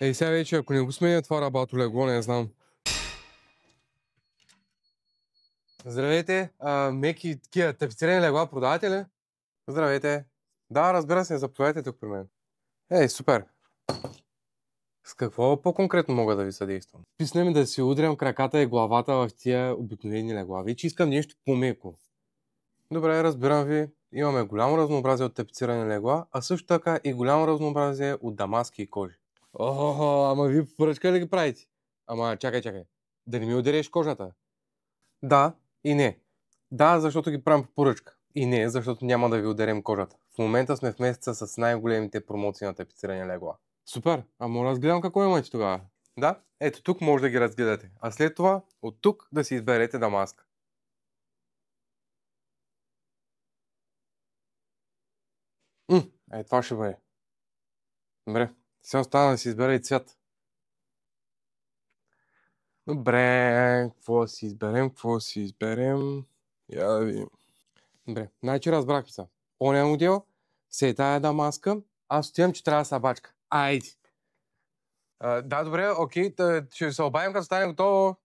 Ей, сега вече, ако не го сменя това работо легло, не знам. Здравейте, меки такива тапицирани легла продавате ли? Здравейте. Да, разбира се, заповядайте тук при мен. Ей, супер. С какво по-конкретно мога да ви съдействам? Писна ми да си удрям краката и главата в тия обикновени легла. Вече искам нещо по-меко. Добре, разбирам ви. Имаме голямо разнообразие от тапицирани легла, а също така и голямо разнообразие от дамаски и кожи. Охо, ама вие поръчка ли ги правите? Ама чакай. Да не ми удариш кожата? Да и не. Да, защото ги правим по поръчка. И не, защото няма да ви ударим кожата. В момента сме в месеца с най-големите промоции на тапицирани легла. Супер, а мога да разгледам какво имате тогава? Да, ето тук може да ги разгледате. А след това от тук да си изберете дамаска. Това ще бъде. Добре, сега остана да си избера и цвят. Добре, какво си изберем? Я да видим. Добре, значи разбрахме се. Оня модел, се е тая дамаска, аз отивам, че трябва да са бачка. Айде! Да, добре, окей, ще се обадим, като стане готово.